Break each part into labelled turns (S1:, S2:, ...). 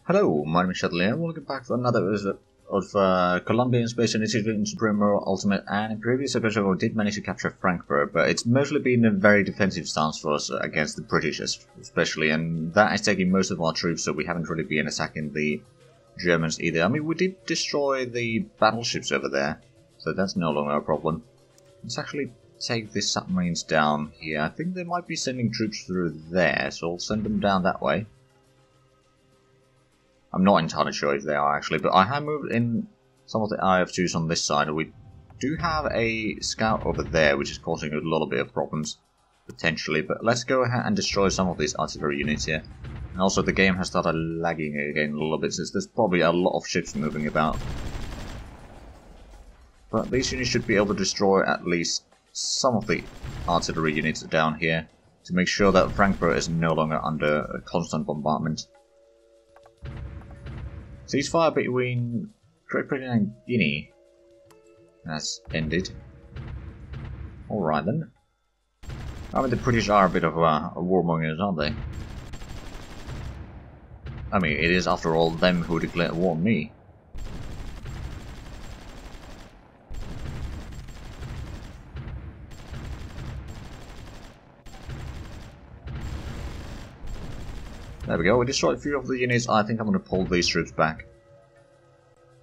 S1: Hello, my name is Shuttle and welcome back to another episode of Colombian Space Initiative in Supremo Ultimate. And in previous episode we did manage to capture Frankfurt, but it's mostly been a very defensive stance for us against the British especially, and that is taking most of our troops, so we haven't really been attacking the Germans either. I mean, we did destroy the battleships over there, so that's no longer a problem. Let's actually take the submarines down here. I think they might be sending troops through there, so I'll send them down that way. I'm not entirely sure if they are actually, but I have moved in some of the Ep85s on this side. We do have a scout over there, which is causing a little bit of problems, potentially. But let's go ahead and destroy some of these artillery units here. And also the game has started lagging again a little bit, since there's probably a lot of ships moving about. But these units should be able to destroy at least some of the artillery units down here, to make sure that Frankfurt is no longer under a constant bombardment. Ceasefire between Great Britain and Guinea has ended. Alright then. I mean, the British are a bit of warmongers, aren't they? I mean, it is after all them who declared war on me. There we go, we destroyed a few of the units. I think I'm going to pull these troops back.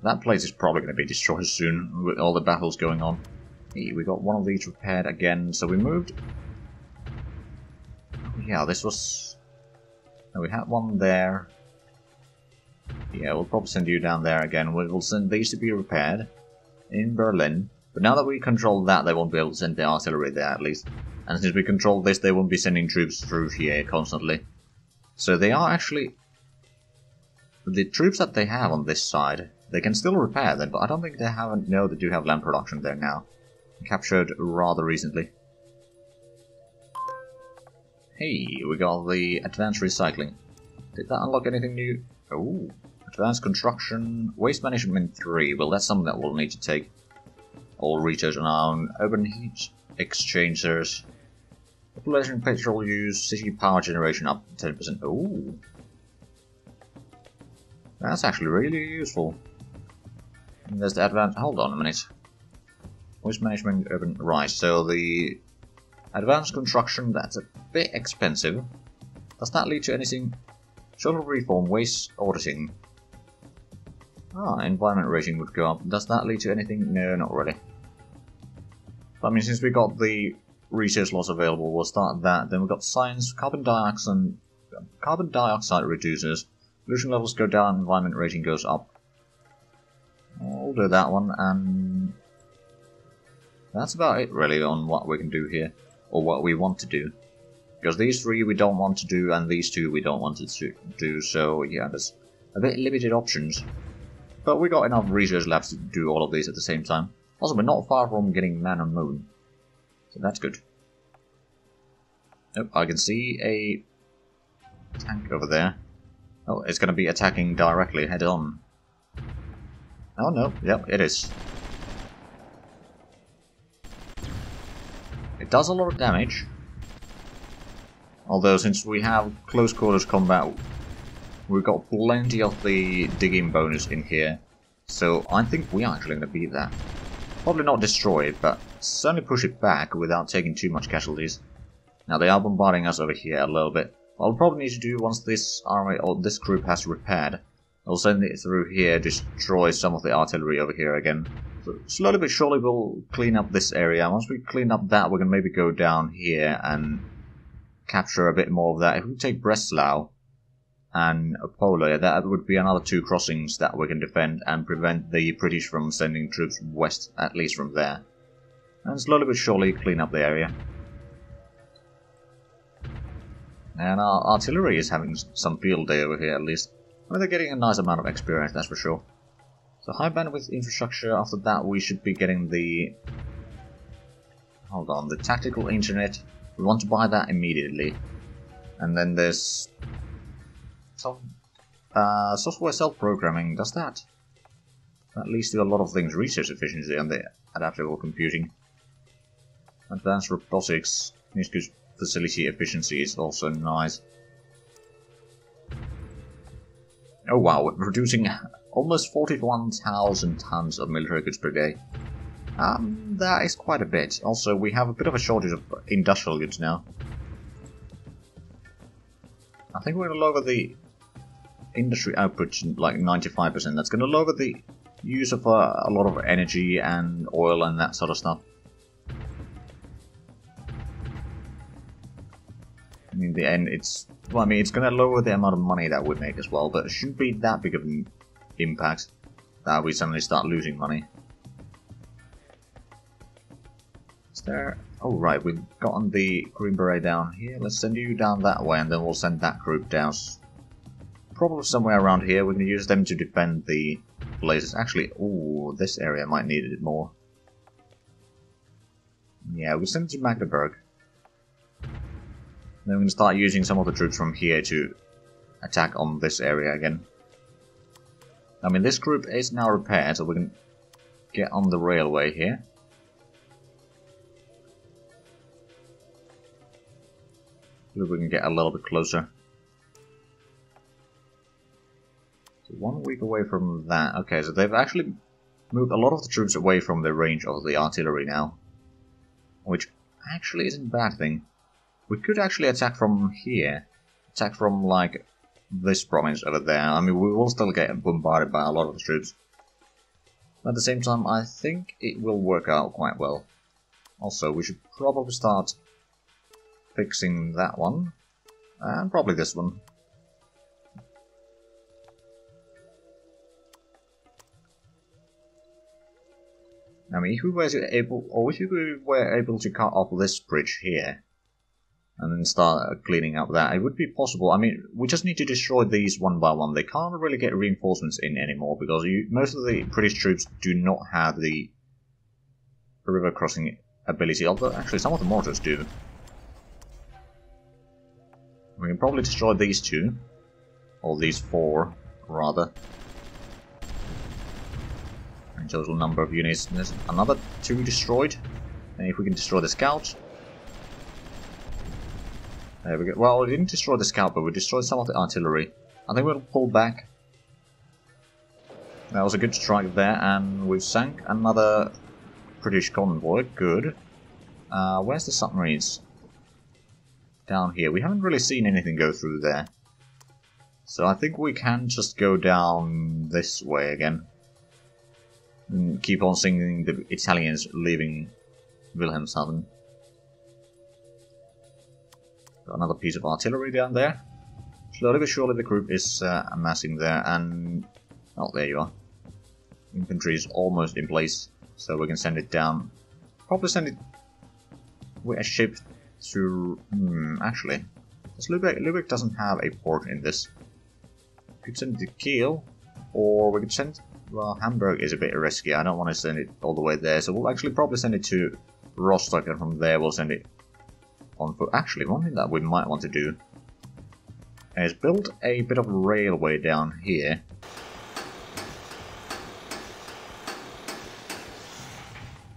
S1: That place is probably going to be destroyed soon, with all the battles going on. Hey, we got one of these repaired again, so we moved. Oh yeah, this was... No, we had one there. Yeah, we'll probably send you down there again. We'll send these to be repaired in Berlin. But now that we control that, they won't be able to send the artillery there, at least. And since we control this, they won't be sending troops through here constantly. So they are actually... The troops that they have on this side, they can still repair them, but I don't think they haven't... No, they do have land production there now. Captured rather recently. Hey, we got the advanced recycling. Did that unlock anything new? Oh, advanced construction, waste management 3. Well, that's something that we'll need to take. All research on our own. Urban heat exchangers. Population petrol use, city power generation up to 10%. Ooh. That's actually really useful. And there's the advanced... Hold on a minute. Waste management, urban... Right, so the advanced construction, that's a bit expensive. Does that lead to anything? Social reform, waste auditing. Ah, environment rating would go up. Does that lead to anything? No, not really. But I mean, since we got the research loss available, we'll start that. Then we've got science, carbon dioxide reduces. Pollution levels go down, environment rating goes up. I'll do that one, and that's about it really on what we can do here, or what we want to do. Because these three we don't want to do, and these two we don't want to do, so yeah, there's a bit limited options. But we got enough research labs to do all of these at the same time. Also, we're not far from getting man on moon. So that's good. Oh, I can see a tank over there. Oh, it's going to be attacking directly head on. Oh no, yep, it is. It does a lot of damage. Although, since we have close quarters combat, we've got plenty of the digging bonus in here. So I think we are actually going to beat that. Probably not destroy it, but certainly push it back without taking too much casualties. Now they are bombarding us over here a little bit. What I'll probably need to do once this army or this group has repaired, I'll send it through here, destroy some of the artillery over here again. So slowly but surely we'll clean up this area. Once we clean up that, we're going to maybe go down here and capture a bit more of that. If we take Breslau and Opola, that would be another 2 crossings that we can defend and prevent the British from sending troops west, at least from there. And slowly but surely clean up the area. And our artillery is having some field day over here at least. I mean, they're getting a nice amount of experience, that's for sure. So high bandwidth infrastructure, after that we should be getting the... Hold on, the tactical internet. We want to buy that immediately. And then there's... software self-programming, does that? That leads to a lot of things. Research efficiency and the adaptable computing. Advanced robotics. Facility efficiency is also nice. Oh wow, we're producing almost 41,000 tons of military goods per day. That is quite a bit. Also, we have a bit of a shortage of industrial goods now. I think we're going to lower the industry output to like 95%. That's going to lower the use of a lot of energy and oil and that sort of stuff. In the end, it's going to lower the amount of money that we make as well, but it shouldn't be that big of an impact that we suddenly start losing money. Is there... Oh right, we've gotten the Green Beret down here. Let's send you down that way, and then we'll send that group down. Probably somewhere around here. We're going to use them to defend the places. Actually, ooh, this area might need it more. Yeah, we'll send it to Magdeburg. Then we're going to start using some of the troops from here to attack on this area again. I mean, this group is now repaired, so we can get on the railway here. See if we can get a little bit closer. So 1 week away from that. Okay, so they've actually moved a lot of the troops away from the range of the artillery now. Which actually isn't a bad thing. We could actually attack from here. Attack from, like, this province over there. I mean, we will still get bombarded by a lot of the troops. But at the same time, I think it will work out quite well. Also, we should probably start fixing that one. And probably this one. I mean, if we were able to cut off this bridge here, and then start cleaning up that, it would be possible. I mean, we just need to destroy these one by one. They can't really get reinforcements in anymore, because most of the British troops do not have the river crossing ability, although actually some of the mortars do. We can probably destroy these two, or these four, rather. In total number of units. There's another two destroyed, and if we can destroy the scout. There we go. Well, we didn't destroy the scout, but we destroyed some of the artillery. I think we'll pull back. That was a good strike there, and we've sank another British convoy. Good. Where's the submarines? Down here. We haven't really seen anything go through there. So I think we can just go down this way again. And keep on seeing the Italians leaving Wilhelmshaven. Got another piece of artillery down there. Slowly but surely the group is amassing there, and... oh, there you are. Infantry is almost in place, so we can send it down. Probably send it with a ship to... actually, Lübeck doesn't have a port in this. We could send it to Kiel, or we could send... well, Hamburg is a bit risky. I don't want to send it all the way there, so we'll actually probably send it to Rostock, and from there we'll send it on foot. Actually, one thing that we might want to do is build a bit of a railway down here.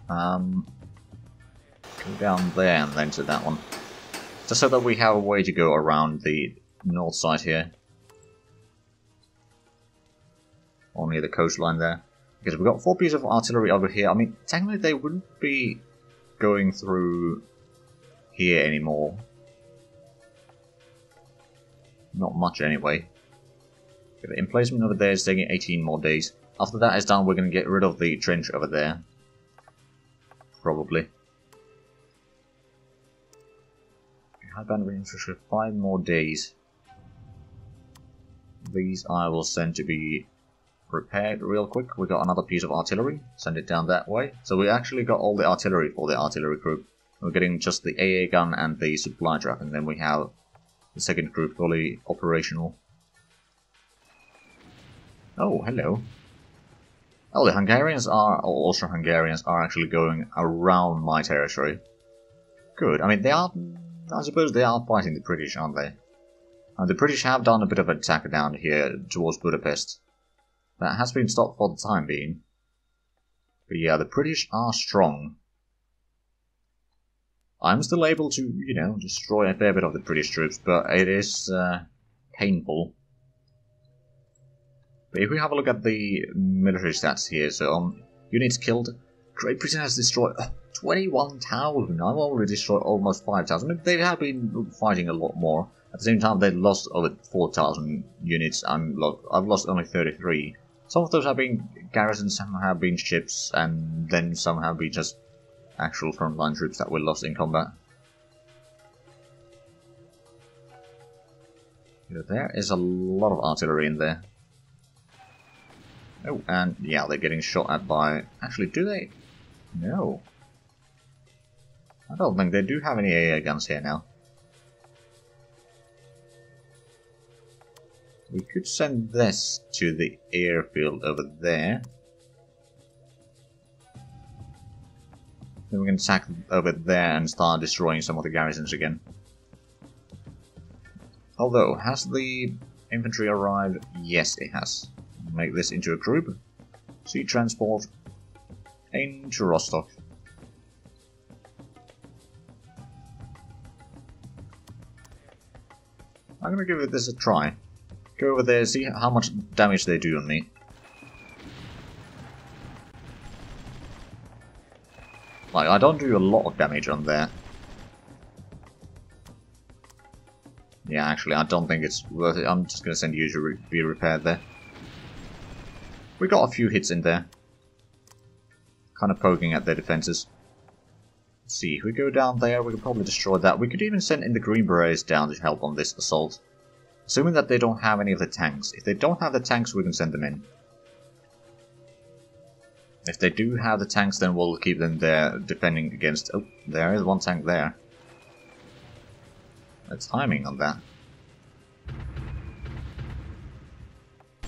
S1: Go down there and then to that one. Just so that we have a way to go around the north side here. Or near the coastline there. Because we've got 4 pieces of artillery over here. I mean, technically they wouldn't be going through here anymore. Not much anyway. The emplacement over there is taking 18 more days. After that is done, we're going to get rid of the trench over there. Probably. High band infantry, 5 more days. These I will send to be repaired real quick. We got another piece of artillery. Send it down that way. So we actually got all the artillery for the artillery group. We're getting just the AA gun and the supply truck, and then we have the second group fully operational. Oh, hello. Oh, the Hungarians are, or Austro-Hungarians are actually going around my territory. Good. I mean, they are, I suppose they are fighting the British, aren't they? The British have done a bit of an attack down here towards Budapest. That has been stopped for the time being. But yeah, the British are strong. I'm still able to, you know, destroy a fair bit of the British troops, but it is painful. But if we have a look at the military stats here, so units killed, Great Britain has destroyed 21,000. I've already destroyed almost 5,000. I mean, they have been fighting a lot more. At the same time, they lost over 4,000 units. I've lost only 33. Some of those have been garrisons, some have been ships, and then some have been just actual frontline troops that were lost in combat. There is a lot of artillery in there. Oh, and yeah, they're getting shot at by... Actually, do they? No. I don't think they do have any AA guns here now. We could send this to the airfield over there. Then we can attack over there and start destroying some of the garrisons again. Although, has the infantry arrived? Yes, it has. Make this into a group. Sea transport into Rostock. I'm gonna give this a try. Go over there, see how much damage they do on me. Like, I don't do a lot of damage on there. Yeah, actually, I don't think it's worth it. I'm just gonna send you to be repaired there. We got a few hits in there. Kind of poking at their defenses. Let's see, if we go down there, we could probably destroy that. We could even send in the Green Berets down to help on this assault. Assuming that they don't have any of the tanks. If they don't have the tanks, we can send them in. If they do have the tanks, then we'll keep them there defending against... Oh, there is one tank there. That's timing on that.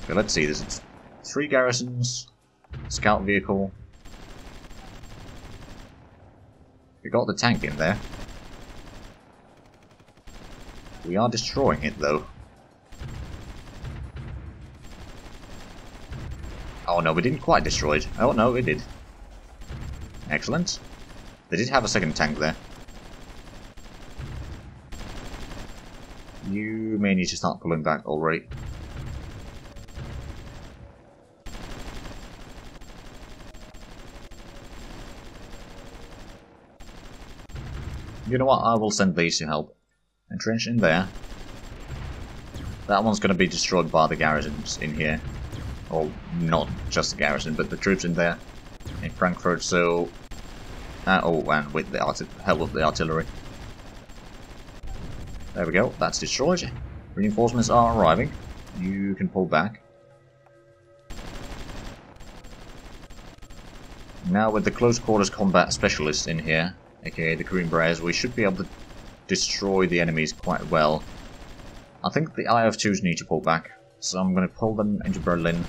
S1: Okay, let's see, there's 3 garrisons, scout vehicle. We got the tank in there. We are destroying it though. Oh no, we didn't quite destroy it. Oh no, we did. Excellent. They did have a second tank there. You may need to start pulling back already. You know what, I will send these to help. Entrench in there. That one's going to be destroyed by the garrisons in here. Or not just the garrison, but the troops in there. In Frankfurt, so... oh, and with the help of the artillery. There we go, that's destroyed. Reinforcements are arriving. You can pull back. Now with the close quarters combat specialists in here, aka the Green Berets, we should be able to destroy the enemies quite well. I think the IF2s need to pull back, so I'm going to pull them into Berlin.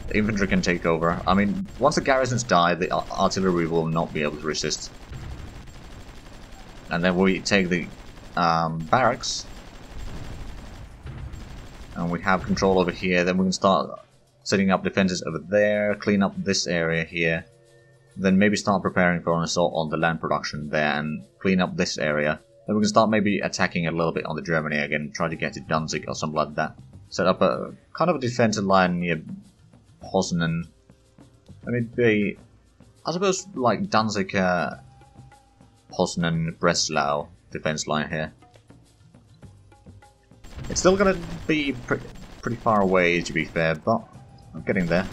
S1: The infantry can take over. I mean, once the garrisons die, the artillery will not be able to resist. And then we take the barracks, and we have control over here. Then we can start setting up defenses over there, clean up this area here, then maybe start preparing for an assault on the land production there and clean up this area. Then we can start maybe attacking a little bit on the Germany again, try to get to Danzig or something like that. Set up a kind of a defensive line near Poznan. I mean, I suppose like Danzig, Poznan, Breslau defense line here. It's still gonna be pretty far away, to be fair, but I'm getting there.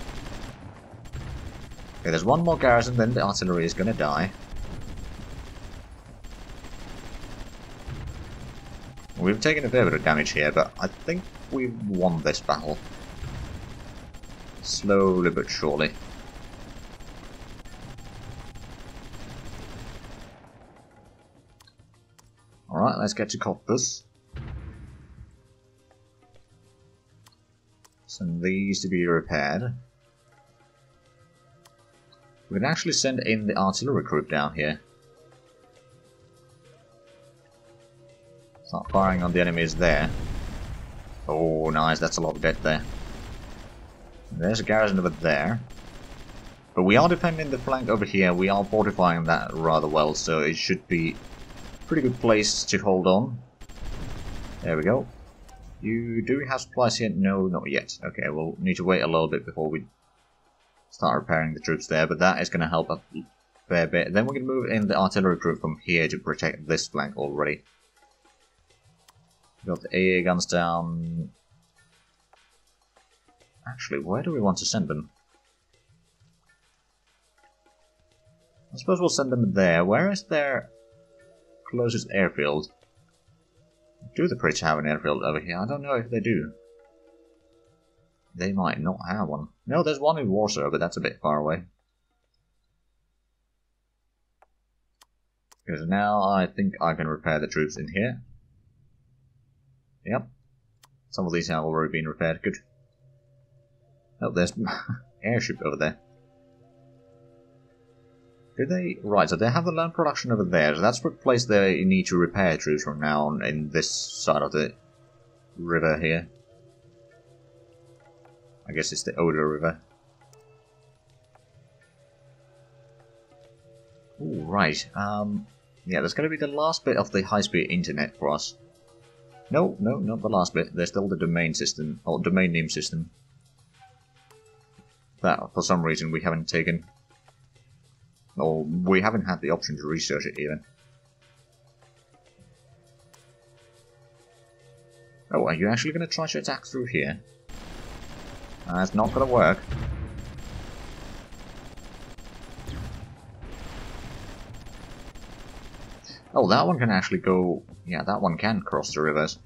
S1: Okay, there's one more garrison, then the artillery is gonna die. We've taken a fair bit of damage here, but I think we've won this battle. Slowly but surely. Alright, let's get to Cottbus. Send these to be repaired. We can actually send in the artillery group down here. Start firing on the enemies there. Oh, nice, that's a lot of dead there. There's a garrison over there. But we are defending the flank over here. We are fortifying that rather well, so it should be a pretty good place to hold on. There we go. Do we have supplies here? No, not yet. Okay, we'll need to wait a little bit before we start repairing the troops there, but that is going to help a fair bit. Then we're going to move in the artillery group from here to protect this flank already. Got the AA guns down. Actually, where do we want to send them? I suppose we'll send them there. Where is their closest airfield? Do the Brits have an airfield over here? I don't know if they do. They might not have one. No, there's one in Warsaw, but that's a bit far away. Because now I think I can repair the troops in here. Yep. Some of these have already been repaired. Good. Oh, there's airship over there. Do they? Right, so they have the land production over there. So that's the place they need to repair troops from now on in this side of the river here. I guess it's the Oder River. Ooh, right. Yeah, that's going to be the last bit of the high-speed internet for us. No, not the last bit. There's still the domain system, or domain name system. That, for some reason, we haven't taken. Or we haven't had the option to research it even. Oh, are you actually going to try to attack through here? That's not going to work. Oh, that one can actually go... Yeah, that one can cross the rivers.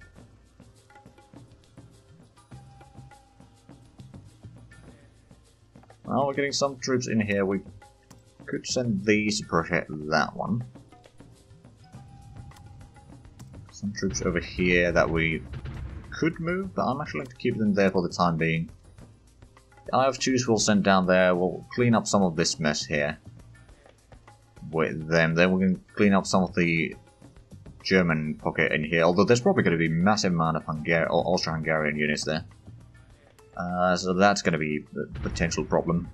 S1: Well, we're getting some troops in here. We could send these to protect that one. Some troops over here that we could move, but I'm actually going to keep them there for the time being. The IF2s we'll send down there. We'll clean up some of this mess here with them. Then we're going to clean up some of the German pocket in here, although there's probably going to be a massive amount of Austro-Hungarian units there. So that's going to be a potential problem.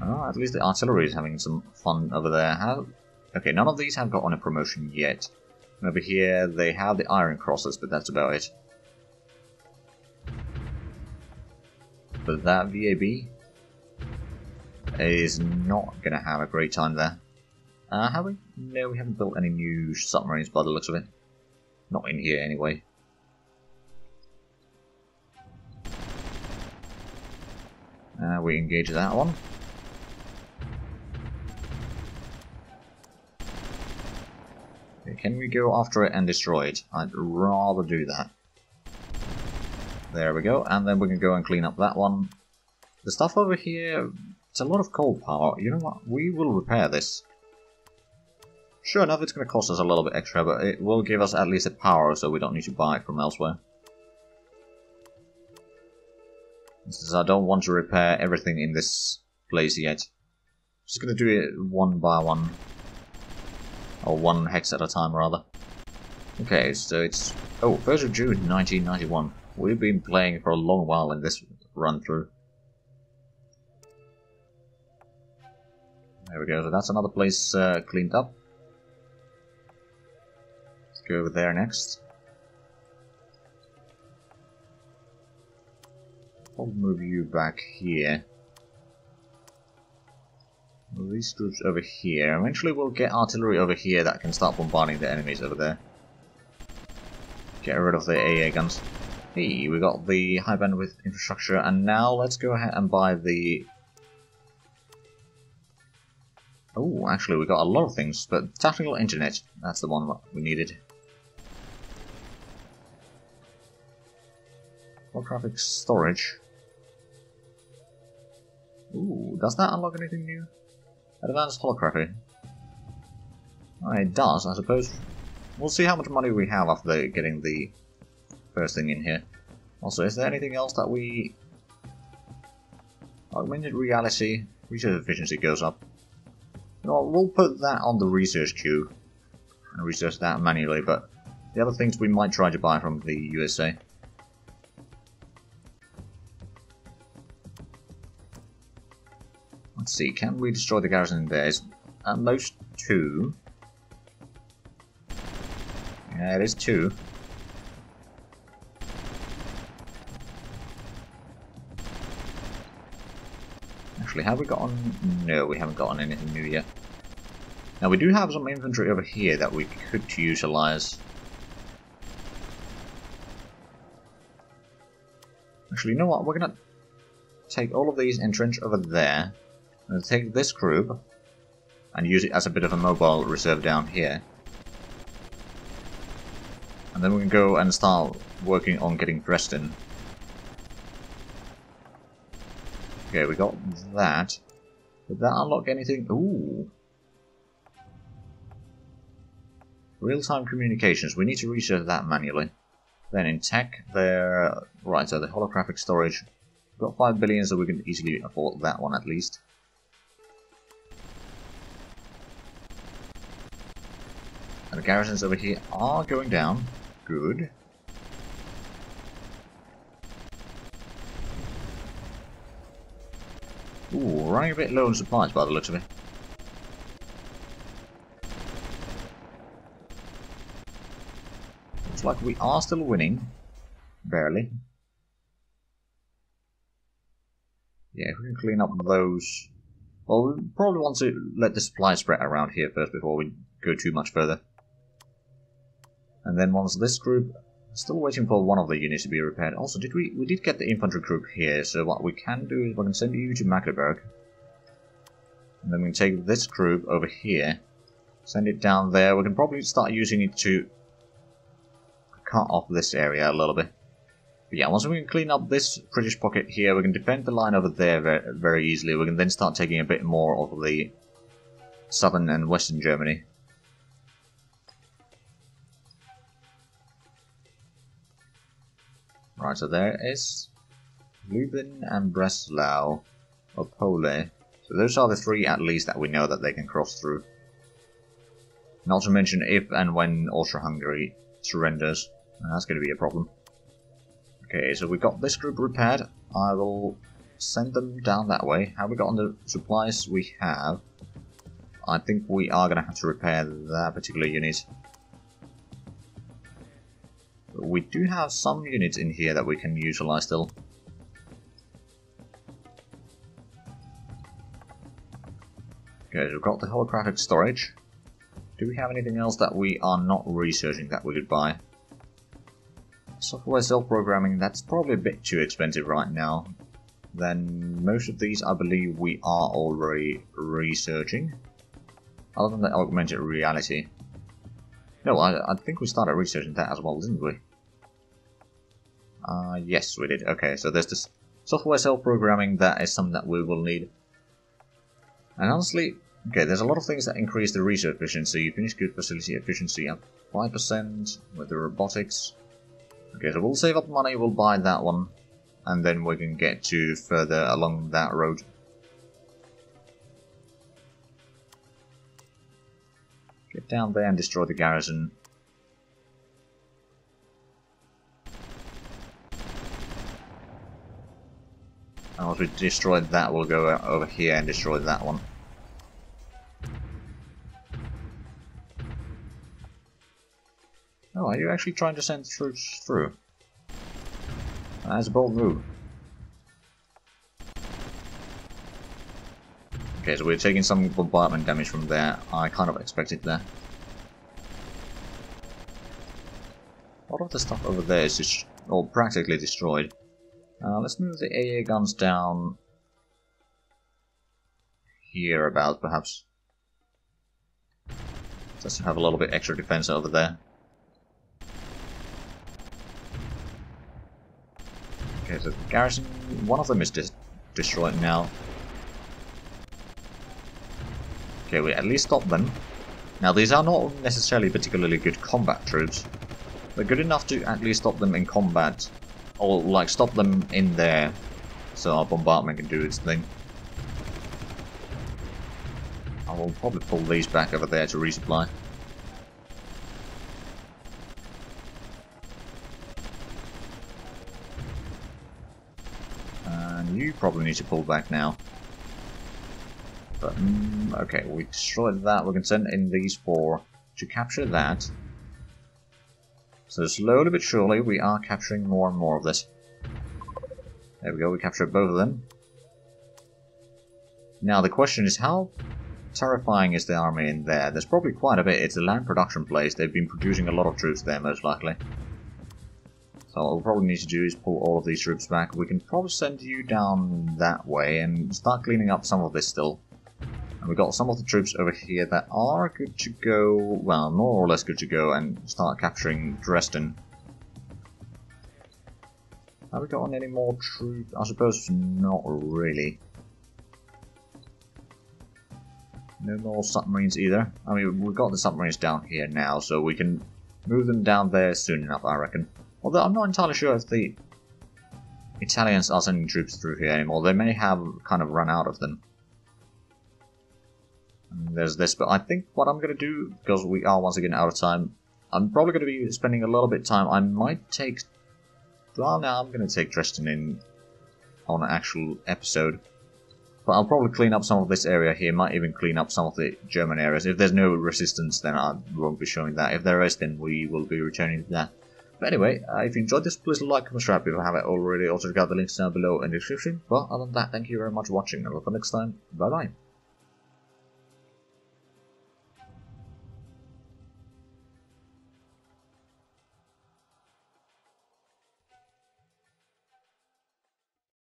S1: Oh, at least the artillery is having some fun over there. Okay, none of these have got on a promotion yet. Over here they have the Iron Crosses, but that's about it. But that VAB is not going to have a great time there. Have we? No, we haven't built any new submarines by the looks of it. Not in here, anyway. We engage that one. Okay, can we go after it and destroy it? I'd rather do that. There we go, and then we can go and clean up that one. The stuff over here, it's a lot of coal power. You know what? We will repair this. Sure enough, it's going to cost us a little bit extra, but it will give us at least a power, so we don't need to buy it from elsewhere. Since I don't want to repair everything in this place yet. Just going to do it one by one. Or one hex at a time, rather. Okay, so it's... Oh, 1st of June 1991. We've been playing for a long while in this run-through. There we go, so that's another place cleaned up. Let's go over there next. I'll move you back here. Move these troops over here. Eventually we'll get artillery over here that can start bombarding the enemies over there. Get rid of the AA guns. Hey, we got the high bandwidth infrastructure, and now let's go ahead and buy the... Oh, actually we got a lot of things, but tactical internet, that's the one we needed. Holographic storage. Ooh, does that unlock anything new? Advanced holography. Oh, it does, I suppose. We'll see how much money we have after getting the first thing in here. Also, is there anything else that we... Augmented reality, research efficiency goes up. No, we'll put that on the research queue and research that manually, but the other things we might try to buy from the USA. Let's see, can we destroy the garrison in there? It's at most 2. Yeah, it is 2. Actually, have we got on? No, we haven't got on anything new yet. Now, we do have some infantry over here that we could utilize. Actually, you know what? We're gonna take all of these and trench over there. I'm gonna take this group and use it as a bit of a mobile reserve down here. And then we can go and start working on getting Dresden. Okay, we got that. Did that unlock anything? Ooh. Real-time communications. We need to research that manually. Then in tech, there... Right, so the holographic storage. We've got 5 billion, so we can easily afford that one at least. And the garrisons over here are going down. Good. Ooh, running a bit low on supplies by the looks of it. Looks like we are still winning. Barely. Yeah, if we can clean up those... Well, we probably want to let the supply spread around here first before we go too much further. And then once this group... Still waiting for one of the units to be repaired. Also, we did get the infantry group here, so what we can do is we can send you to Magdeburg. And then we can take this group over here, send it down there. We can probably start using it to cut off this area a little bit. But yeah, once we can clean up this British pocket here, we can defend the line over there very, very easily. We can then start taking a bit more of the southern and western Germany. Right, so there is Lublin and Breslau, or Pole. So those are the 3 at least that we know that they can cross through. Not to mention if and when Austria-Hungary surrenders. That's going to be a problem. Okay, so we got this group repaired. I will send them down that way. Have we got on the supplies we have? I think we are going to have to repair that particular unit. We do have some units in here that we can utilize still. Okay, so we've got the holographic storage. Do we have anything else that we are not researching that we could buy? Software self-programming, that's probably a bit too expensive right now. Then most of these I believe we are already researching. Other than the augmented reality. No, I think we started researching that as well, didn't we? Yes, we did. Okay, so there's this software self-programming, that is something that we will need. And honestly, okay, there's a lot of things that increase the research efficiency. Finished good facility efficiency up 5% with the robotics. Okay, so we'll save up money, we'll buy that one. And then we can get to further along that road. Get down there and destroy the garrison. And once we destroy that, we'll go over here and destroy that one. Oh, are you actually trying to send troops through? That's a bold move. Okay, so we're taking some bombardment damage from there. I kind of expected that. A lot of the stuff over there is just, or practically destroyed. Let's move the AA guns down here about, perhaps. Just to have a little bit extra defense over there. Okay, so the garrison, one of them is destroyed now. Okay, we at least stopped them. Now these are not necessarily particularly good combat troops. They're good enough to at least stop them in combat. Or like stop them in there. So our bombardment can do its thing. I will probably pull these back over there to resupply. And you probably need to pull back now. But, okay, we destroyed that. We can send in these 4 to capture that. So slowly but surely, we are capturing more and more of this. There we go, we captured both of them. Now the question is, how terrifying is the army in there? There's probably quite a bit. It's a land production place. They've been producing a lot of troops there, most likely. So what we'll probably need to do is pull all of these troops back. We can probably send you down that way and start cleaning up some of this still. And we've got some of the troops over here that are good to go, well, more or less good to go, and start capturing Dresden. Have we got any more troops? I suppose not really. No more submarines either. I mean, we've got the submarines down here now, so we can move them down there soon enough, I reckon. Although I'm not entirely sure if the Italians are sending troops through here anymore. They may have kind of run out of them. And there's this, but I think what I'm going to do, because we are once again out of time, I'm probably going to be spending a little bit of time. I might take... Well, now I'm going to take Dresden in on an actual episode. But I'll probably clean up some of this area here, might even clean up some of the German areas. If there's no resistance, then I won't be showing that. If there is, then we will be returning to that. But anyway, if you enjoyed this, please like, comment, subscribe if you haven't already. Also check out the links down below in the description. But other than that, thank you very much for watching, and until next time, bye bye.